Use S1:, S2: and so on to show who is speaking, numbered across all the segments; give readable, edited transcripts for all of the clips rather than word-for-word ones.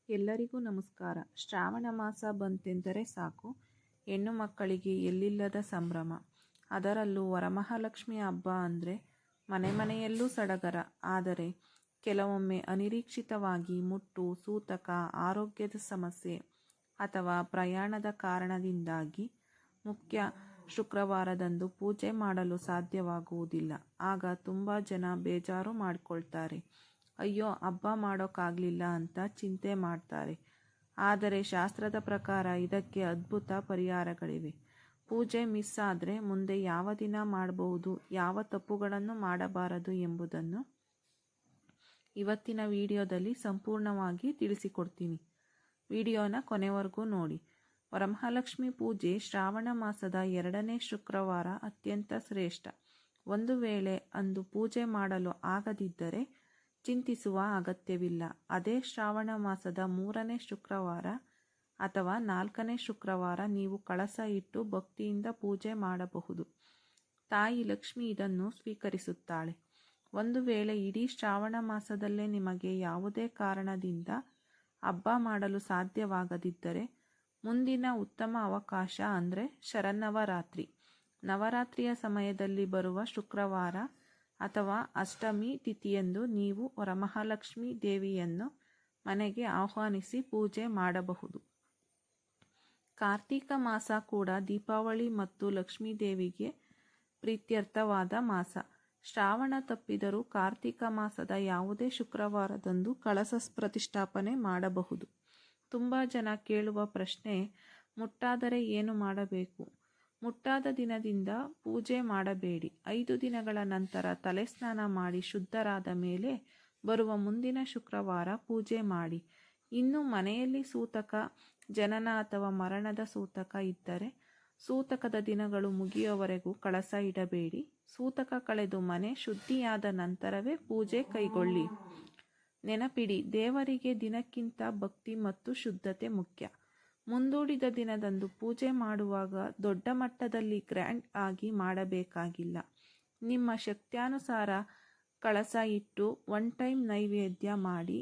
S1: ಎಲ್ಲರಿಗೂ ನಮಸ್ಕಾರ. ಶ್ರಾವಣ ಮಾಸ ಬಂತೆಂದರೆ ಸಾಕು, ಹೆಣ್ಣು ಮಕ್ಕಳಿಗೆ ಎಲ್ಲಿಲ್ಲದ ಸಂಭ್ರಮ. ಅದರಲ್ಲೂ ವರಮಹಾಲಕ್ಷ್ಮಿ ಹಬ್ಬ ಅಂದರೆ ಮನೆ ಮನೆಯಲ್ಲೂ ಸಡಗರ. ಆದರೆ ಕೆಲವೊಮ್ಮೆ ಅನಿರೀಕ್ಷಿತವಾಗಿ ಮುಟ್ಟು, ಸೂತಕ, ಆರೋಗ್ಯದ ಸಮಸ್ಯೆ ಅಥವಾ ಪ್ರಯಾಣದ ಕಾರಣದಿಂದಾಗಿ ಮುಖ್ಯ ಶುಕ್ರವಾರದಂದು ಪೂಜೆ ಮಾಡಲು ಸಾಧ್ಯವಾಗುವುದಿಲ್ಲ. ಆಗ ತುಂಬ ಜನ ಬೇಜಾರು ಮಾಡಿಕೊಳ್ತಾರೆ. ಅಯ್ಯೋ, ಹಬ್ಬ ಮಾಡೋಕ್ಕಾಗಲಿಲ್ಲ ಅಂತ ಚಿಂತೆ ಮಾಡ್ತಾರೆ. ಆದರೆ ಶಾಸ್ತ್ರದ ಪ್ರಕಾರ ಇದಕ್ಕೆ ಅದ್ಭುತ ಪರಿಹಾರಗಳಿವೆ. ಪೂಜೆ ಮಿಸ್ ಆದರೆ ಮುಂದೆ ಯಾವ ದಿನ ಮಾಡಬಹುದು, ಯಾವ ತಪ್ಪುಗಳನ್ನು ಮಾಡಬಾರದು ಎಂಬುದನ್ನು ಇವತ್ತಿನ ವಿಡಿಯೋದಲ್ಲಿ ಸಂಪೂರ್ಣವಾಗಿ ತಿಳಿಸಿಕೊಡ್ತೀನಿ. ವಿಡಿಯೋನ ಕೊನೆವರೆಗೂ ನೋಡಿ. ವರಮಹಾಲಕ್ಷ್ಮಿ ಪೂಜೆ ಶ್ರಾವಣ ಮಾಸದ 2ನೇ ಶುಕ್ರವಾರ ಅತ್ಯಂತ ಶ್ರೇಷ್ಠ. ಒಂದು ವೇಳೆ ಅಂದು ಪೂಜೆ ಮಾಡಲು ಆಗದಿದ್ದರೆ ಚಿಂತಿಸುವ ಅಗತ್ಯವಿಲ್ಲ. ಅದೇ ಶ್ರಾವಣ ಮಾಸದ 3ನೇ ಶುಕ್ರವಾರ ಅಥವಾ 4ನೇ ಶುಕ್ರವಾರ ನೀವು ಕಳಸ ಇಟ್ಟು ಭಕ್ತಿಯಿಂದ ಪೂಜೆ ಮಾಡಬಹುದು. ತಾಯಿ ಲಕ್ಷ್ಮಿ ಇದನ್ನು ಸ್ವೀಕರಿಸುತ್ತಾಳೆ. ಒಂದು ವೇಳೆ ಇಡೀ ಶ್ರಾವಣ ಮಾಸದಲ್ಲೇ ನಿಮಗೆ ಯಾವುದೇ ಕಾರಣದಿಂದ ಹಬ್ಬ ಮಾಡಲು ಸಾಧ್ಯವಾಗದಿದ್ದರೆ ಮುಂದಿನ ಉತ್ತಮ ಅವಕಾಶ ಅಂದರೆ ಶರನ್ನವರಾತ್ರಿ. ನವರಾತ್ರಿಯ ಸಮಯದಲ್ಲಿ ಬರುವ ಶುಕ್ರವಾರ ಅಥವಾ ಅಷ್ಟಮಿ ತಿಥಿಯಂದು ನೀವು ವರಮಹಾಲಕ್ಷ್ಮಿ ದೇವಿಯನ್ನು ಮನೆಗೆ ಆಹ್ವಾನಿಸಿ ಪೂಜೆ ಮಾಡಬಹುದು. ಕಾರ್ತಿಕ ಮಾಸ ಕೂಡ ದೀಪಾವಳಿ ಮತ್ತು ಲಕ್ಷ್ಮೀ ದೇವಿಗೆ ಪ್ರೀತ್ಯರ್ಥವಾದ ಮಾಸ. ಶ್ರಾವಣ ತಪ್ಪಿದರೂ ಕಾರ್ತಿಕ ಮಾಸದ ಯಾವುದೇ ಶುಕ್ರವಾರದಂದು ಕಳಸ ಪ್ರತಿಷ್ಠಾಪನೆ ಮಾಡಬಹುದು. ತುಂಬ ಜನ ಕೇಳುವ ಪ್ರಶ್ನೆ, ಮುಟ್ಟಾದರೆ ಏನು ಮಾಡಬೇಕು? ಮುಟ್ಟಾದ ದಿನದಿಂದ ಪೂಜೆ ಮಾಡಬೇಡಿ. 5 ದಿನಗಳ ನಂತರ ತಲೆ ಸ್ನಾನ ಮಾಡಿ ಶುದ್ಧರಾದ ಮೇಲೆ ಬರುವ ಮುಂದಿನ ಶುಕ್ರವಾರ ಪೂಜೆ ಮಾಡಿ. ಇನ್ನು ಮನೆಯಲ್ಲಿ ಸೂತಕ, ಜನನ ಅಥವಾ ಮರಣದ ಸೂತಕ ಇದ್ದರೆ ಸೂತಕದ ದಿನಗಳು ಮುಗಿಯುವವರೆಗೂ ಕಳಸ ಇಡಬೇಡಿ. ಸೂತಕ ಕಳೆದು ಮನೆ ಶುದ್ಧಿಯಾದ ನಂತರವೇ ಪೂಜೆ ಕೈಗೊಳ್ಳಿ. ನೆನಪಿಡಿ, ದೇವರಿಗೆ ದಿನಕ್ಕಿಂತ ಭಕ್ತಿ ಮತ್ತು ಶುದ್ಧತೆ ಮುಖ್ಯ. ಮುಂದೂಡಿದ ದಿನದಂದು ಪೂಜೆ ಮಾಡುವಾಗ ದೊಡ್ಡ ಮಟ್ಟದಲ್ಲಿ ಗ್ರ್ಯಾಂಡ್ ಆಗಿ ಮಾಡಬೇಕಾಗಿಲ್ಲ. ನಿಮ್ಮ ಶಕ್ತ್ಯಾನುಸಾರ ಕಳಸ ಇಟ್ಟು 1 ಟೈಮ್ ನೈವೇದ್ಯ ಮಾಡಿ,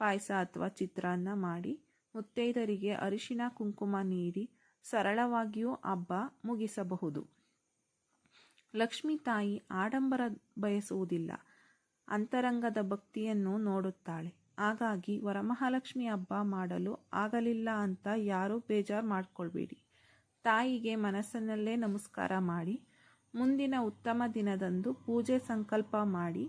S1: ಪಾಯಸ ಅಥವಾ ಚಿತ್ರಾನ್ನ ಮಾಡಿ, ಮುತ್ತೈದರಿಗೆ ಅರಿಶಿನ ಕುಂಕುಮ ನೀಡಿ ಸರಳವಾಗಿಯೂ ಹಬ್ಬ ಮುಗಿಸಬಹುದು. ಲಕ್ಷ್ಮೀ ತಾಯಿ ಆಡಂಬರ ಬಯಸುವುದಿಲ್ಲ, ಅಂತರಂಗದ ಭಕ್ತಿಯನ್ನು ನೋಡುತ್ತಾಳೆ. ಹಾಗಾಗಿ ವರಮಹಾಲಕ್ಷ್ಮಿ ಹಬ್ಬ ಮಾಡಲು ಆಗಲಿಲ್ಲ ಅಂತ ಯಾರೂ ಬೇಜಾರು ಮಾಡ್ಕೊಳ್ಬೇಡಿ. ತಾಯಿಗೆ ಮನಸ್ಸಿನಲ್ಲೇ ನಮಸ್ಕಾರ ಮಾಡಿ ಮುಂದಿನ ಉತ್ತಮ ದಿನದಂದು ಪೂಜೆ ಸಂಕಲ್ಪ ಮಾಡಿ.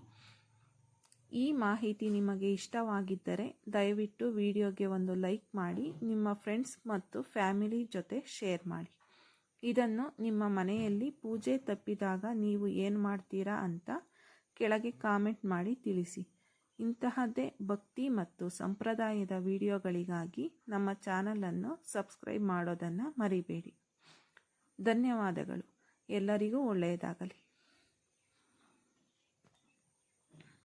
S1: ಈ ಮಾಹಿತಿ ನಿಮಗೆ ಇಷ್ಟವಾಗಿದ್ದರೆ ದಯವಿಟ್ಟು ವಿಡಿಯೋಗೆ ಒಂದು ಲೈಕ್ ಮಾಡಿ, ನಿಮ್ಮ ಫ್ರೆಂಡ್ಸ್ ಮತ್ತು ಫ್ಯಾಮಿಲಿ ಜೊತೆ ಶೇರ್ ಮಾಡಿ. ಇದನ್ನು ನಿಮ್ಮ ಮನೆಯಲ್ಲಿ ಪೂಜೆ ತಪ್ಪಿದಾಗ ನೀವು ಏನು ಮಾಡ್ತೀರಾ ಅಂತ ಕೆಳಗೆ ಕಾಮೆಂಟ್ ಮಾಡಿ ತಿಳಿಸಿ. ಇಂತಹದ್ದೇ ಭಕ್ತಿ ಮತ್ತು ಸಂಪ್ರದಾಯದ ವಿಡಿಯೋಗಳಿಗಾಗಿ ನಮ್ಮ ಚಾನಲನ್ನು ಸಬ್ಸ್ಕ್ರೈಬ್ ಮಾಡೋದನ್ನು ಮರಿಬೇಡಿ. ಧನ್ಯವಾದಗಳು. ಎಲ್ಲರಿಗೂ ಒಳ್ಳೆಯದಾಗಲಿ.